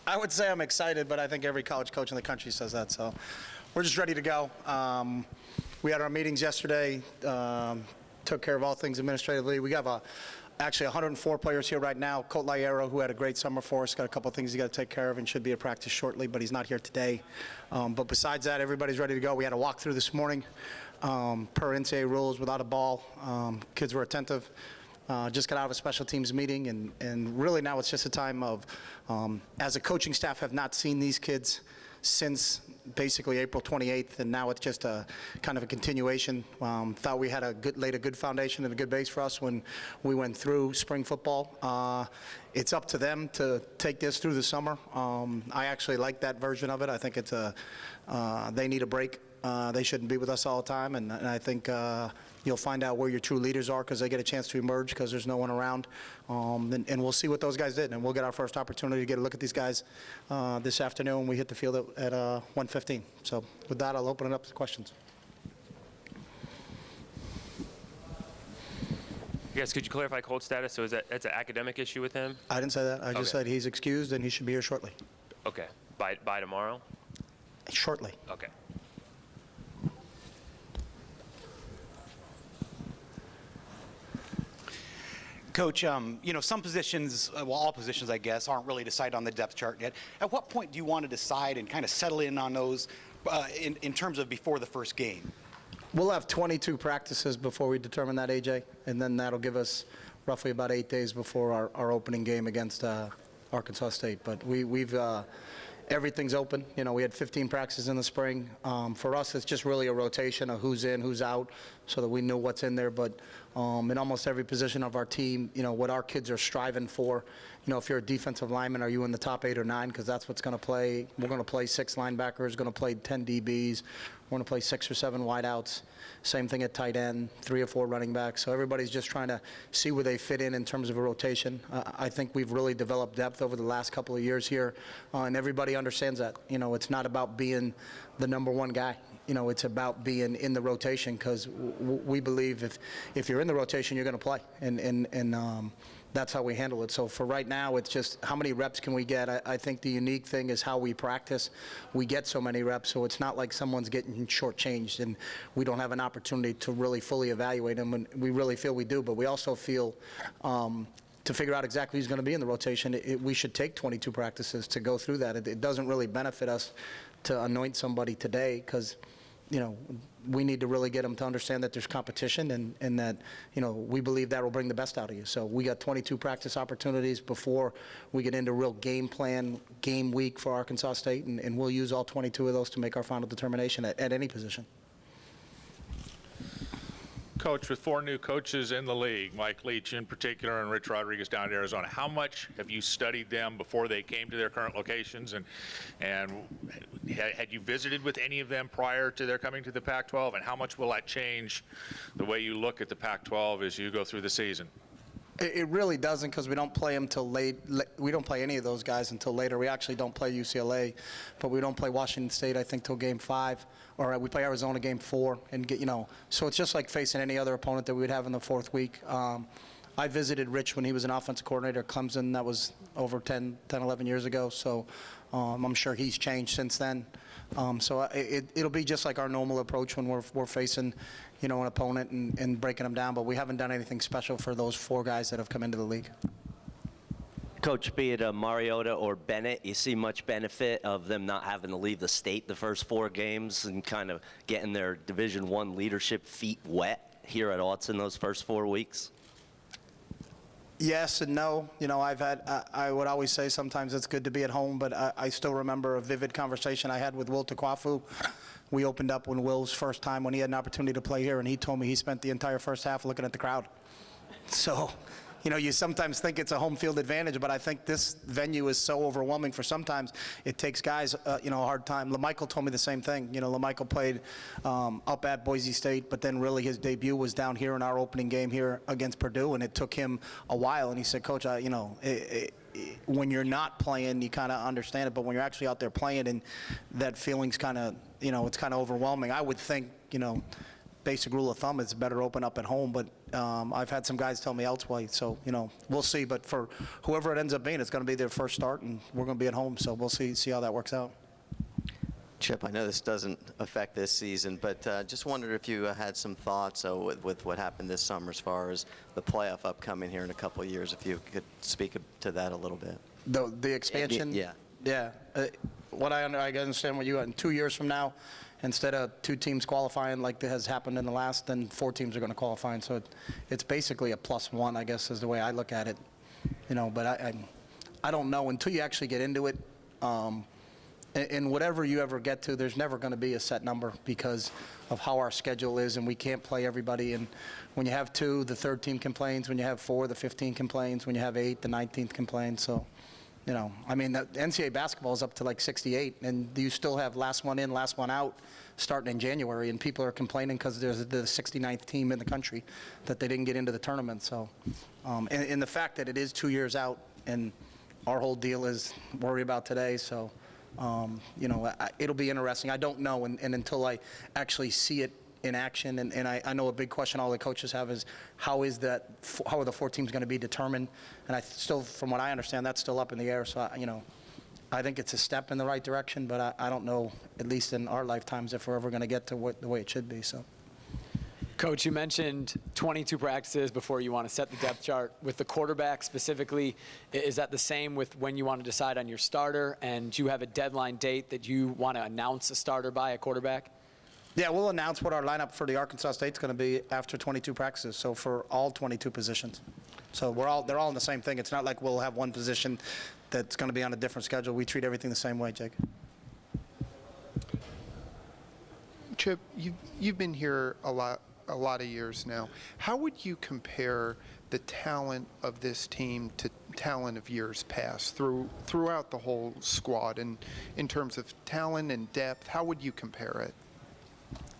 I would say I'm excited, but I think every college coach in the country says that. So we're just ready to go. We had our meetings yesterday, took care of all things administratively. We have actually 104 players here right now. Colt Liero, who had a great summer for us, got a couple of things he's got to take care of and should be at practice shortly, but he's not here today. But besides that, everybody's ready to go. We had a walkthrough this morning per NCAA rules without a ball. Kids were attentive. Just got out of a special teams meeting, and really now it's just a time of, as a coaching staff, have not seen these kids since basically April 28th, and now it's just a kind of a continuation. Thought we had laid a good foundation and a good base for us when we went through spring football. It's up to them to take this through the summer. I actually like that version of it. I think they need a break. They shouldn't be with us all the time, and I think you'll find out where your true leaders are because they get a chance to emerge because there's no one around. And we'll see what those guys did, and we'll get our first opportunity to get a look at these guys this afternoon when we hit the field at 1:15. So with that, I'll open it up to questions. Yes, could you clarify Colt's status? So it's an academic issue with him? I didn't say that. I just said he's excused and he should be here shortly. Okay. By tomorrow? Shortly. Okay. Coach, some positions, well, all positions, I guess, aren't really decided on the depth chart yet. At what point do you want to decide and kind of settle in on those in terms of before the first game? We'll have 22 practices before we determine that, AJ, and then that'll give us roughly about 8 days before our opening game against Arkansas State. But we've everything's open. We had 15 practices in the spring. For us, it's just really a rotation of who's in, who's out, so that we know what's in there. But in almost every position of our team, what our kids are striving for, if you're a defensive lineman, are you in the top 8 or 9? Because that's what's going to play. We're going to play 6 linebackers, going to play 10 DBs. We're going to play 6 or 7 wideouts. Same thing at tight end, 3 or 4 running backs. So everybody's just trying to see where they fit in terms of a rotation. I think we've really developed depth over the last couple of years here, and everybody understands that. It's not about being the number 1 guy. It's about being in the rotation because we believe if you're in the rotation, you're going to play, and that's how we handle it. So for right now, it's just how many reps can we get. I think the unique thing is how we practice. We get so many reps, so it's not like someone's getting shortchanged and we don't have an opportunity to really fully evaluate them, and we really feel we do, but we also feel to figure out exactly who's going to be in the rotation, we should take 22 practices to go through that. It doesn't really benefit us to anoint somebody today because we need to really get them to understand that there's competition and that, we believe that will bring the best out of you. So we got 22 practice opportunities before we get into real game plan, game week for Arkansas State, and we'll use all 22 of those to make our final determination at any position. Coach, with 4 new coaches in the league, Mike Leach in particular and Rich Rodriguez down in Arizona, how much have you studied them before they came to their current locations? And had you visited with any of them prior to their coming to the Pac-12? And how much will that change the way you look at the Pac-12 as you go through the season? It really doesn't because we don't play them till late. We don't play any of those guys until later. We actually don't play UCLA, but we don't play Washington State, I think, till Game 5. Or we play Arizona Game 4. And so it's just like facing any other opponent that we would have in the 4th week. I visited Rich when he was an offensive coordinator at Clemson. That was over 10, 11 years ago. So I'm sure he's changed since then. So it'll be just like our normal approach when we're facing, an opponent and breaking them down. But we haven't done anything special for those 4 guys that have come into the league. Coach, be it Mariota or Bennett, you see much benefit of them not having to leave the state the first 4 games and kind of getting their Division I leadership feet wet here at Autzen those first 4 weeks? Yes and no. I would always say sometimes it's good to be at home, but I still remember a vivid conversation I had with Will Takwafu. We opened up when Will's first time when he had an opportunity to play here, and he told me he spent the entire first half looking at the crowd. So, you sometimes think it's a home field advantage, but I think this venue is so overwhelming for sometimes it takes guys, a hard time. LaMichael told me the same thing. LaMichael played up at Boise State, but then really his debut was down here in our opening game here against Purdue, and it took him a while. And he said, Coach, when you're not playing, you kind of understand it, but when you're actually out there playing, and that feeling's kind of, it's kind of overwhelming. I would think, basic rule of thumb is better open up at home, but I've had some guys tell me elsewise, so, we'll see. But for whoever it ends up being, it's going to be their first start, and we're going to be at home, so we'll see how that works out. Chip, I know this doesn't affect this season, but just wondered if you had some thoughts with what happened this summer as far as the playoff upcoming here in a couple of years, if you could speak to that a little bit. The expansion? Yeah. Yeah. I understand what you got. In 2 years from now, instead of 2 teams qualifying like that has happened in the last, then 4 teams are going to qualify. And so it's basically a +1, I guess, is the way I look at it. But I don't know until you actually get into it. And whatever you ever get to, there's never going to be a set number because of how our schedule is, and we can't play everybody. And when you have 2, the 3rd team complains. When you have 4, the 15 complains. When you have 8, the 19th complains. So, the NCAA basketball is up to like 68, and you still have last one in, last one out starting in January, and people are complaining because there's the 69th team in the country that they didn't get into the tournament. So, and the fact that it is 2 years out, and our whole deal is worry about today. So, it'll be interesting. I don't know, and until I actually see it in action, and I know a big question all the coaches have is how are the 4 teams going to be determined? And from what I understand, that's still up in the air. So, I think it's a step in the right direction, but I don't know, at least in our lifetimes, if we're ever going to get to the way it should be. So. Coach, you mentioned 22 practices before you want to set the depth chart. With the quarterback specifically, is that the same with when you want to decide on your starter? And do you have a deadline date that you want to announce a starter by, a quarterback? Yeah, we'll announce what our lineup for the Arkansas State's going to be after 22 practices, so for all 22 positions. So they're all in the same thing. It's not like we'll have one position that's going to be on a different schedule. We treat everything the same way, Jake. Chip, you've been here a lot of years now. How would you compare the talent of this team to talent of years past throughout the whole squad? And in terms of talent and depth, how would you compare it?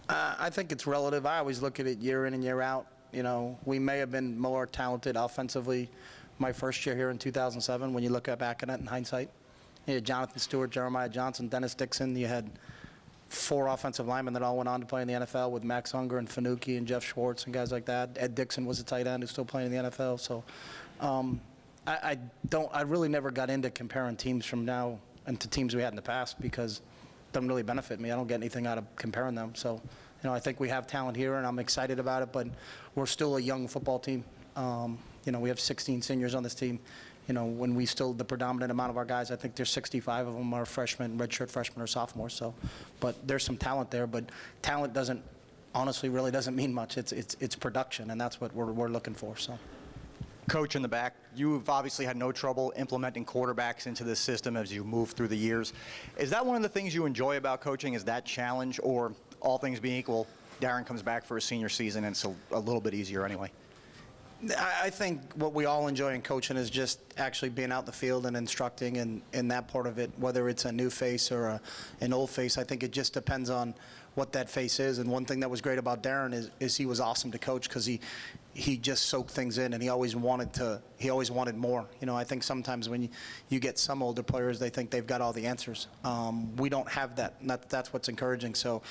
I think it's relative. I always look at it year in and year out. We may have been more talented offensively my first year here in 2007 when you look back at it in hindsight. You had Jonathan Stewart, Jeremiah Johnson, Dennis Dixon. You had 4 offensive linemen that all went on to play in the NFL with Max Unger and Fanucchi and Jeff Schwartz and guys like that. Ed Dixon was a tight end who's still playing in the NFL. So I really never got into comparing teams from now and to teams we had in the past because it doesn't really benefit me. I don't get anything out of comparing them. So, I think we have talent here and I'm excited about it, but we're still a young football team. We have 16 seniors on this team. When the predominant amount of our guys, I think there's 65 of them are freshmen, redshirt freshmen or sophomores. So, but there's some talent there, but talent honestly really doesn't mean much. It's production, and that's what we're looking for. So. Coach in the back, you've obviously had no trouble implementing quarterbacks into this system as you move through the years. Is that one of the things you enjoy about coaching, is that challenge, or all things being equal, Darren comes back for his senior season and it's a little bit easier anyway? I think what we all enjoy in coaching is just actually being out in the field and instructing and that part of it, whether it's a new face or an old face. I think it just depends on what that face is. And one thing that was great about Darren is he was awesome to coach because he just soaked things in and he always wanted more. I think sometimes when you get some older players, they think they've got all the answers. We don't have that. And that's what's encouraging. So,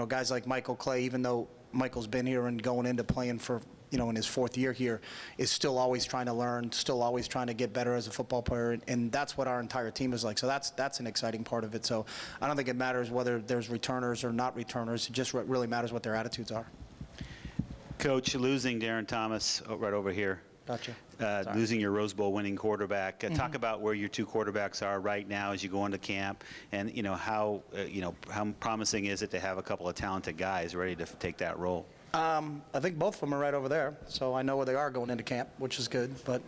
guys like Michael Clay, even though Michael's been here and going into playing for in his 4th year here, is still always trying to learn, still always trying to get better as a football player, and that's what our entire team is like. So that's an exciting part of it. So I don't think it matters whether there's returners or not returners. It just really matters what their attitudes are. Coach, losing Darren Thomas right over here. Gotcha. Losing your Rose Bowl winning quarterback. Talk about where your 2 quarterbacks are right now as you go into camp, and how promising is it to have a couple of talented guys ready to take that role? I think both of them are right over there, so I know where they are going into camp, which is good. But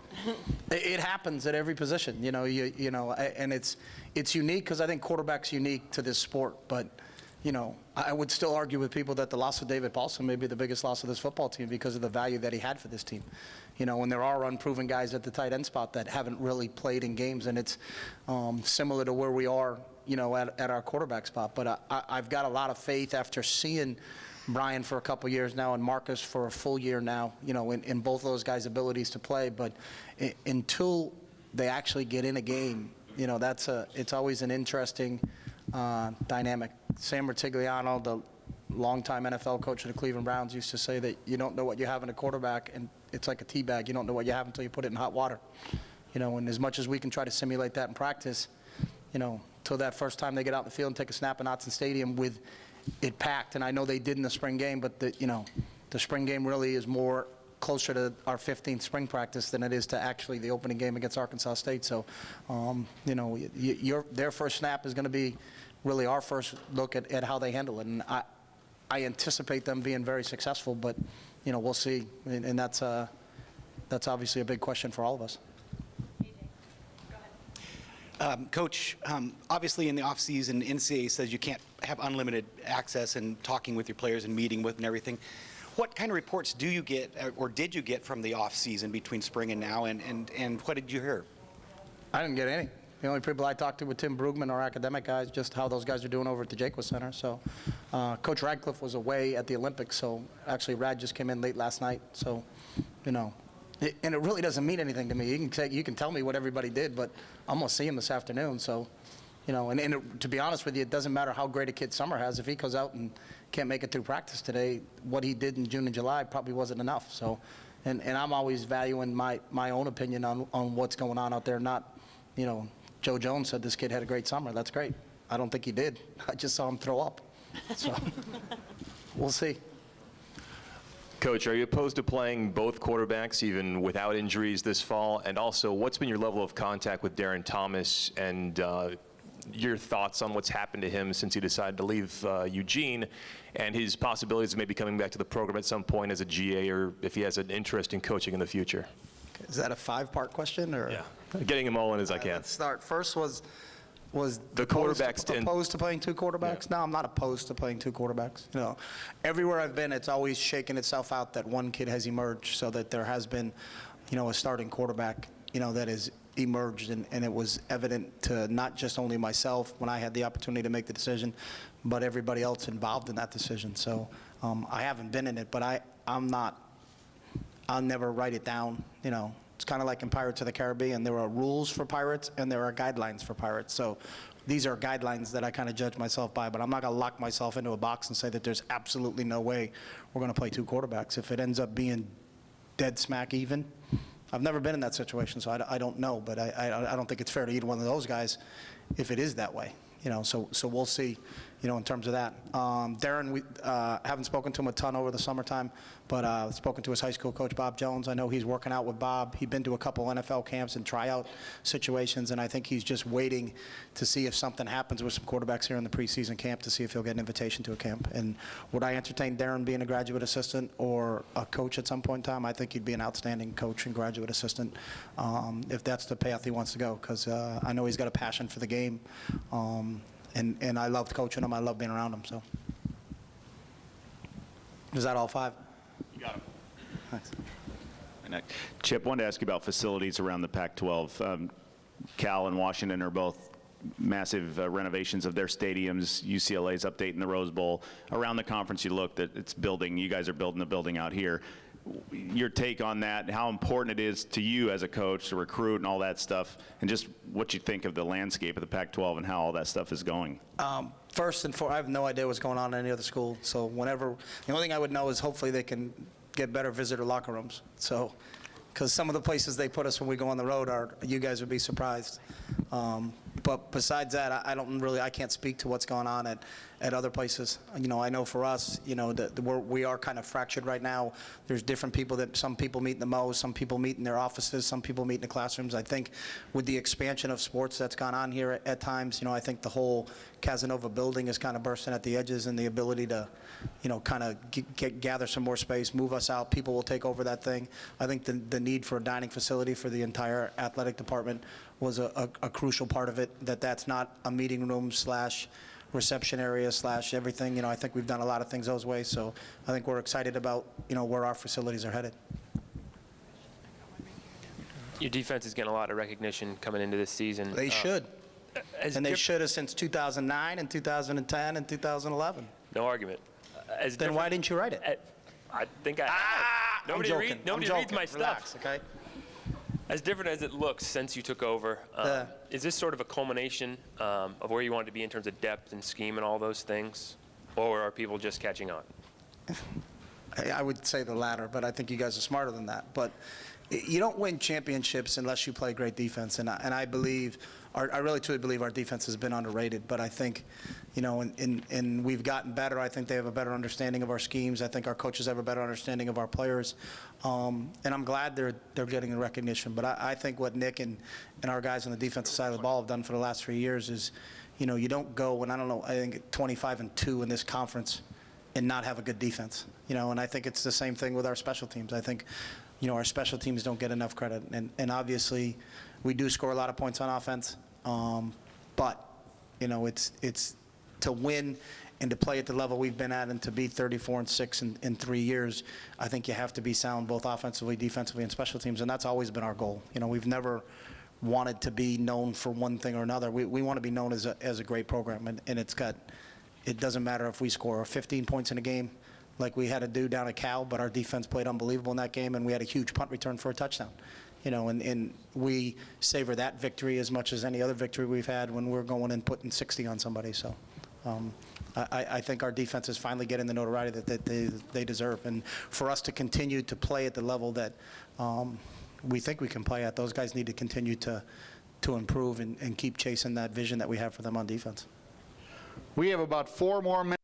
it happens at every position, and it's unique because I think quarterback's unique to this sport. But I would still argue with people that the loss of David Paulson may be the biggest loss of this football team because of the value that he had for this team. And there are unproven guys at the tight end spot that haven't really played in games, and it's similar to where we are, at our quarterback spot. But I've got a lot of faith after seeing Brian for a couple years now and Marcus for a full year now, in both of those guys' abilities to play. But until they actually get in a game, it's always an interesting dynamic. Sam Rutigliano, longtime NFL coach of the Cleveland Browns, used to say that you don't know what you have in a quarterback, and it's like a tea bag. You don't know what you have until you put it in hot water. And as much as we can try to simulate that in practice, till that first time they get out in the field and take a snap in Autzen Stadium with it packed, and I know they did in the spring game, but the spring game really is more closer to our 15th spring practice than it is to actually the opening game against Arkansas State. So, their first snap is going to be really our first look at how they handle it. And I anticipate them being very successful, but, we'll see. And that's obviously a big question for all of us. Coach, obviously in the offseason, NCAA says you can't have unlimited access and talking with your players and meeting with and everything. What kind of reports do you get, or did you get from the offseason between spring and now, and what did you hear? I didn't get any. The only people I talked to were Tim Brugman, our academic guys, just how those guys are doing over at the Jacobs Center. So Coach Radcliffe was away at the Olympics, so actually Rad just came in late last night. So, and it really doesn't mean anything to me. You can tell me what everybody did, but I'm going to see him this afternoon. So, to be honest with you, it doesn't matter how great a kid Summer has. If he goes out and can't make it through practice today, what he did in June and July probably wasn't enough. So, and I'm always valuing my own opinion on what's going on out there. Not, Joe Jones said this kid had a great summer. That's great. I don't think he did. I just saw him throw up. So, we'll see. Coach, are you opposed to playing both quarterbacks even without injuries this fall? And also, what's been your level of contact with Darren Thomas and your thoughts on what's happened to him since he decided to leave Eugene and his possibilities of maybe coming back to the program at some point as a GA, or if he has an interest in coaching in the future? Is that a 5-part question? Or? Yeah, getting them all in as I can. Let's start. First was the quarterbacks opposed to playing two quarterbacks? Yeah. No, I'm not opposed to playing two quarterbacks. Everywhere I've been, it's always shaken itself out that one kid has emerged, so that there has been, a starting quarterback, that has emerged, and it was evident to not just only myself when I had the opportunity to make the decision, but everybody else involved in that decision. So I haven't been in it, but I'll never write it down. It's kind of like in Pirates of the Caribbean. There are rules for pirates and there are guidelines for pirates. So these are guidelines that I kind of judge myself by, but I'm not going to lock myself into a box and say that there's absolutely no way we're going to play two quarterbacks. If it ends up being dead smack even, I've never been in that situation, so I don't know, but I don't think it's fair to either one of those guys if it is that way. So we'll see, in terms of that. Darren, we haven't spoken to him a ton over the summertime, but spoken to his high school coach, Bob Jones. I know he's working out with Bob. He's been to a couple NFL camps and tryout situations, and I think he's just waiting to see if something happens with some quarterbacks here in the preseason camp to see if he'll get an invitation to a camp. And would I entertain Darren being a graduate assistant or a coach at some point in time? I think he'd be an outstanding coach and graduate assistant if that's the path he wants to go, because I know he's got a passion for the game. And I loved coaching him. I love being around him. So, is that all 5? You got him. Thanks. Chip, wanted to ask you about facilities around the Pac-12. Cal and Washington are both massive renovations of their stadiums. UCLA's updating the Rose Bowl. Around the conference, you look that it's building. You guys are building a building out here. Your take on that, how important it is to you as a coach to recruit and all that stuff, and just what you think of the landscape of the Pac-12 and how all that stuff is going. First and foremost, I have no idea what's going on in any other school. So the only thing I would know is hopefully they can get better visitor locker rooms. So, because some of the places they put us when we go on the road you guys would be surprised. But besides that, I can't speak to what's going on at other places. I know for us, we are kind of fractured right now. There's different people that some people meet in the Mo, some people meet in their offices, some people meet in the classrooms. I think with the expansion of sports that's gone on here at times, I think the whole Casanova building is kind of bursting at the edges, and the ability to, kind of gather some more space, move us out. People will take over that thing. I think the need for a dining facility for the entire athletic department was a crucial part of it, that's not a meeting room / reception area / everything. I think we've done a lot of things those ways, so I think we're excited about, where our facilities are headed. Your defense is getting a lot of recognition coming into this season. They should. And they should have since 2009 and 2010 and 2011. No argument. Then why didn't you write it? I think I have. Nobody reads my Relax, stuff. okay? As different as it looks since you took over, is this sort of a culmination of where you wanted to be in terms of depth and scheme and all those things? or are people just catching on? I would say the latter, but I think you guys are smarter than that. But you don't win championships unless you play great defense, and I believe, I really truly believe our defense has been underrated. But I think, you know, and we've gotten better. I think they have a better understanding of our schemes. I think our coaches have a better understanding of our players, and I'm glad they're getting the recognition. But I think what Nick and our guys on the defensive side of the ball have done for the last 3 years is, you know, you don't go, and I don't know, I think 25-2 in this conference and not have a good defense, you know, and I think it's the same thing with our special teams. I think, you know, our special teams don't get enough credit, and obviously we do score a lot of points on offense, but, you know, it's to win and to play at the level we've been at and to be 34-6 in 3 years, I think you have to be sound both offensively, defensively, and special teams, and that's always been our goal. You know, we've never wanted to be known for one thing or another. We want to be known as a great program, and it doesn't matter if we score 15 points in a game like we had to do down at Cal, but our defense played unbelievable in that game, and we had a huge punt return for a touchdown. You know, and we savor that victory as much as any other victory we've had when we're going and putting 60 on somebody. So I think our defense is finally getting the notoriety that they deserve. And for us to continue to play at the level that we think we can play at, those guys need to continue to improve and keep chasing that vision that we have for them on defense. We have about 4 more minutes.